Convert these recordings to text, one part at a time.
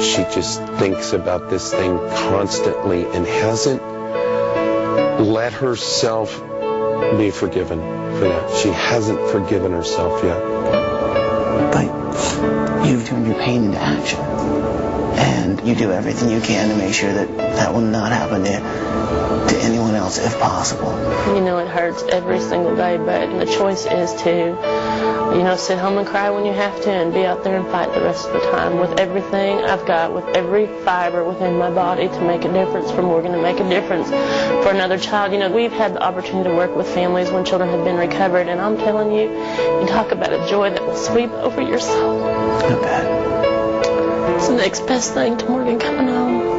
she just thinks about this thing constantly and hasn't let herself be forgiven for that. She hasn't forgiven herself yet. But you've turned your pain into action. And you do everything you can to make sure that that will not happen to anyone else if possible. You know, it hurts every single day, but the choice is to, you know, sit home and cry when you have to and be out there and fight the rest of the time with everything I've got, with every fiber within my body to make a difference for Morgan, to make a difference for another child. You know, we've had the opportunity to work with families when children have been recovered, and I'm telling you, you talk about a joy that will sweep over your soul. I bet. It's the next best thing to Morgan coming home.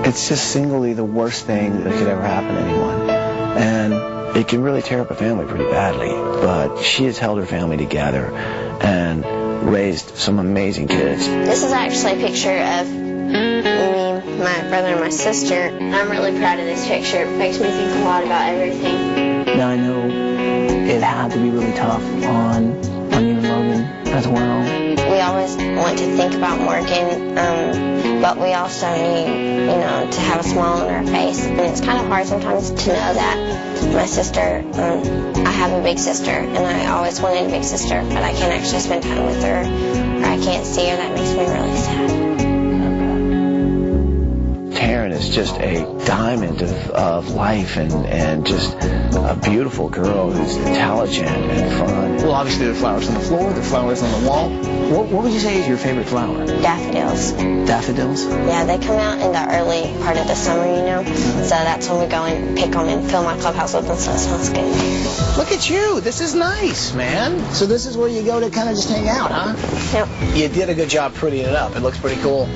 It's just singly the worst thing that could ever happen to anyone. And it can really tear up a family pretty badly. But she has held her family together and raised some amazing kids. This is actually a picture of me, my brother, and my sister. I'm really proud of this picture. It makes me think a lot about everything. Now I know it had to be really tough on you and Logan as well. We always want to think about Morgan, but we also need, you know, to have a smile on our face. And it's kind of hard sometimes to know that my sister, I have a big sister, and I always wanted a big sister, but I can't actually spend time with her, or I can't see her. That makes me really sad. Taryn is just a diamond of life and just a beautiful girl who's intelligent and fun. Well, obviously there are flowers on the floor, there are flowers on the wall. What would you say is your favorite flower? Daffodils. Daffodils? Yeah, they come out in the early part of the summer, you know. So that's when we go and pick them and fill my clubhouse with them, so it smells good. Look at you. This is nice, man. So this is where you go to kind of just hang out, huh? Yep. You did a good job prettying it up. It looks pretty cool.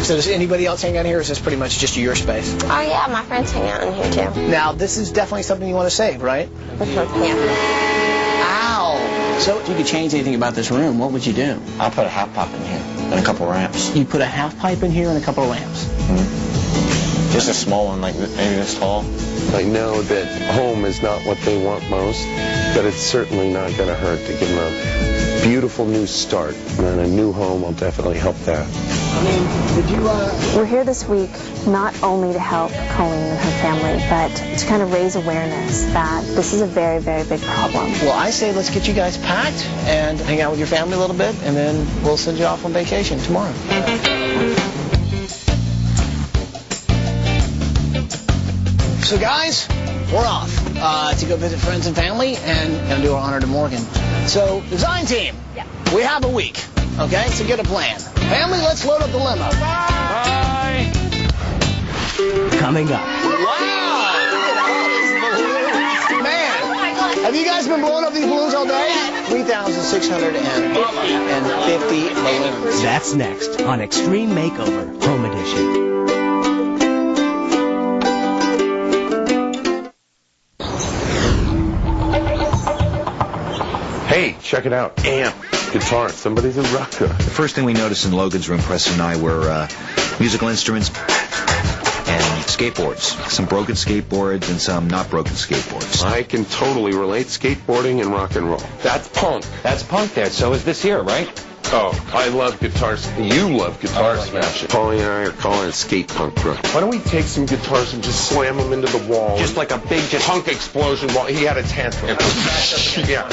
So does anybody else hang out here, or is this pretty much just your space? Oh, yeah, my friends hang out in here, too. Now, this is definitely something you want to save, right? Yeah. Ow! So if you could change anything about this room, what would you do? I'll put a half pipe in here and a couple ramps. You put a half pipe in here and a couple of lamps. Mm-hmm. Just a small one, like maybe this tall. I know that home is not what they want most, but it's certainly not going to hurt to give them a beautiful new start. And a new home will definitely help that. I mean, did you, We're here this week not only to help Colleen and her family, but to kind of raise awareness that this is a very, very big problem. Well, I say let's get you guys packed and hang out with your family a little bit, and then we'll send you off on vacation tomorrow. So, guys, we're off to go visit friends and family and do our honor to Morgan. So, design team, we have a week, okay? So get a plan. Family, let's load up the limo. Bye! Coming up. Wow! Man, have you guys been blowing up these balloons all day? 3,650 balloons. That's next on Extreme Makeover Home Edition. Hey, check it out. Amp, guitar, somebody's a rocker. The first thing we noticed in Logan's room, Preston and I, were musical instruments and skateboards. Some broken skateboards and some not broken skateboards. I can totally relate skateboarding and rock and roll. That's punk. That's punk there. So is this here, right? Oh, I love guitars. You love guitar smashing. Paulie and I are calling it skate punk, bro. Why don't we take some guitars and just slam them into the wall? Just like a big punk explosion while he had a tantrum. Yeah.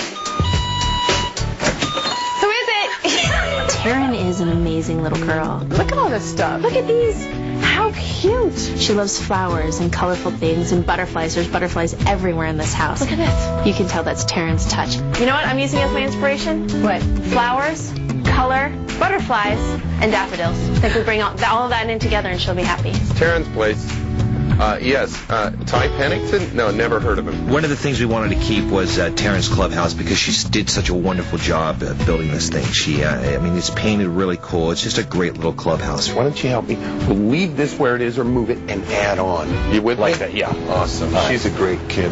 Taryn is an amazing little girl. Look at all this stuff. Look at these. How cute. She loves flowers and colorful things and butterflies. There's butterflies everywhere in this house. Look at this. You can tell that's Taryn's touch. You know what I'm using as my inspiration? What? Flowers, color, butterflies, and daffodils. I think we bring all of that in together and she'll be happy. Terrence's place. Yes. Ty Pennington? No, never heard of him. One of the things we wanted to keep was Taryn's clubhouse because she did such a wonderful job building this thing. I mean, it's painted really cool. It's just a great little clubhouse. Why don't you help me? We'll leave this where it is or move it and add on. You would like that? Yeah. Awesome. She's a great kid.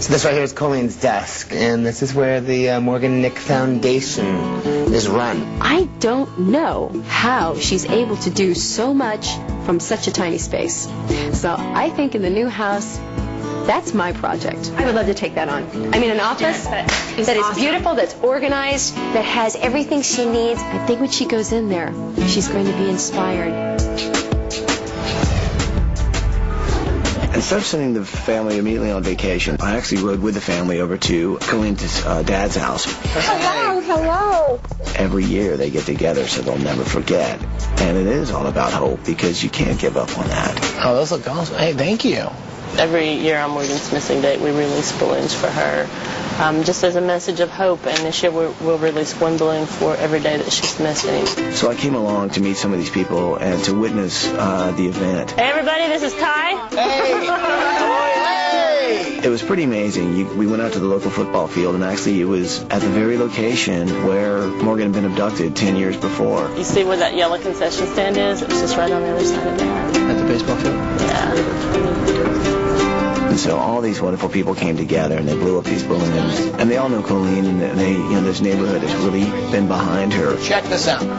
So this right here is Colleen's desk, and this is where the Morgan Nick Foundation is run. I don't know how she's able to do so much from such a tiny space. So I think in the new house, That's my project. I would love to take that on. I mean, an office that is beautiful, that's organized, that has everything she needs. I think when she goes in there, she's going to be inspired. Instead of sending the family immediately on vacation, I actually rode with the family over to Colleen's dad's house. Hello. Every year they get together so they'll never forget. And it is all about hope because you can't give up on that. Oh, those look awesome. Hey, thank you. Every year on Morgan's missing date, we release balloons for her, just as a message of hope. And this year we'll release one balloon for every day that she's missing. So I came along to meet some of these people and to witness the event. Hey, everybody, this is Ty. Hey! Hey! It was pretty amazing. We went out to the local football field, and actually it was at the very location where Morgan had been abducted 10 years before. You see where that yellow concession stand is? It was just right on the other side of that. At the baseball field? Yeah. And so all these wonderful people came together and they blew up these balloons. And they all know Colleen, and they, this neighborhood has really been behind her. Check this out. Wow!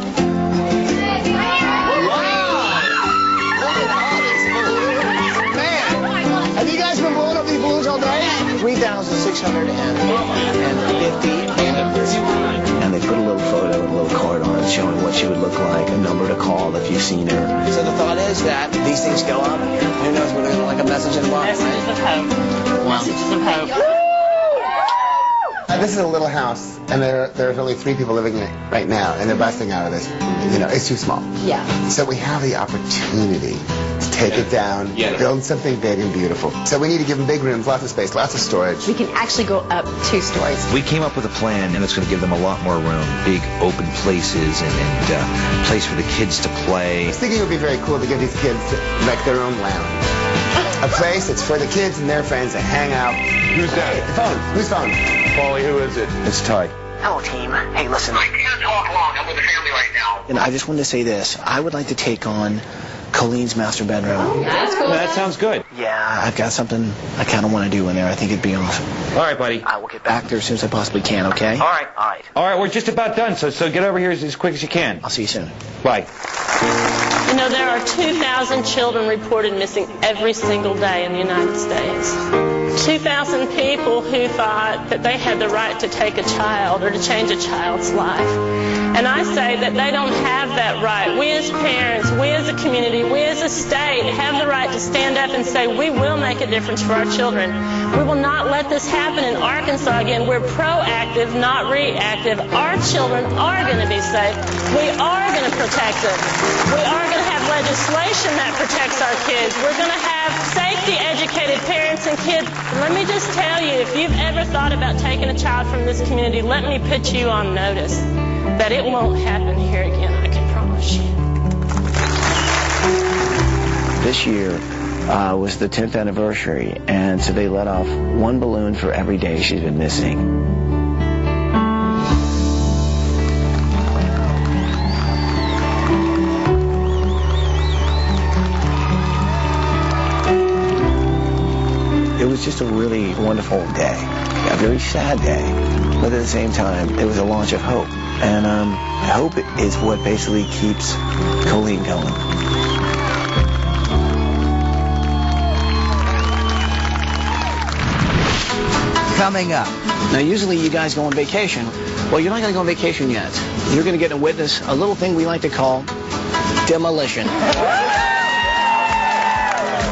Look at all these balloons. Man, have you guys been blowing up these balloons all day? 3,650 balloons. And they put a little photo and a little card on it showing what she would look like, a number to call if you've seen her. So the thought is that these things go up. Who knows whether they're like a message in the box, Messages of hope. Wow. Messages of hope. This is a little house, and there's only 3 people living in it right now, and they're busting out of this. You know, it's too small. Yeah. So we have the opportunity to take it down, build something big and beautiful. So we need to give them big rooms, lots of space, lots of storage. We can actually go up 2 stories. We came up with a plan, and it's going to give them a lot more room, big open places, and place for the kids to play. I was thinking it would be very cool to give these kids like their own lounge. A place that's for the kids and their friends to hang out. Who's that? The phone. Whose phone? Paulie, who is it? It's Ty. Hello, team. Hey, listen. I can't talk long. I'm with the family right now. And I just wanted to say this. I would like to take on Colleen's master bedroom. That's cool. That sounds good. Yeah, I've got something I kind of want to do in there. I think it'd be awesome. All right, buddy. I will get back there as soon as I possibly can, okay? All right, we're just about done, so get over here as quick as you can. I'll see you soon. Bye. You know, there are 2,000 children reported missing every single day in the United States. 2,000 people who thought that they had the right to take a child or to change a child's life. And I say that they don't have that right. We as parents, we as a community, we as a state have the right to stand up and say we will make a difference for our children. We will not let this happen in Arkansas again. We're proactive, not reactive. Our children are going to be safe. We are going to protect them. We are going to have legislation that protects our kids. We're going to have safety-educated parents and kids. Let me just tell you, if you've ever thought about taking a child from this community, let me put you on notice that it won't happen here again, I can promise you. This year was the 10th anniversary, and so they let off 1 balloon for every day she's been missing. It was just a really wonderful day, a very sad day, but at the same time, it was a launch of hope. And hope is what basically keeps Colleen going. Coming up. Now, usually you guys go on vacation. Well, you're not going to go on vacation yet. You're going to get to witness a little thing we like to call demolition.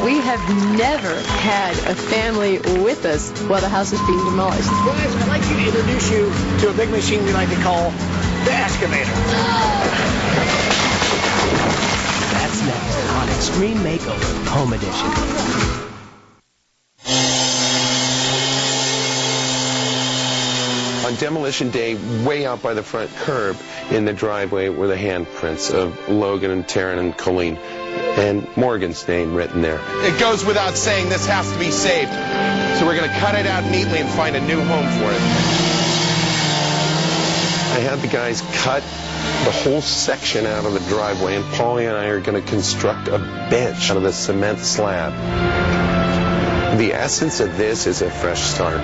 We have never had a family with us while the house is being demolished. Guys, I'd like to introduce you to a big machine we like to call the excavator. That's next on Extreme Makeover Home Edition. On demolition day, way out by the front curb in the driveway were the handprints of Logan and Taryn and Colleen, and Morgan's name written there. It goes without saying this has to be saved, so we're going to cut it out neatly and find a new home for it. I had the guys cut the whole section out of the driveway, and Paulie and I are going to construct a bench out of the cement slab. The essence of this is a fresh start.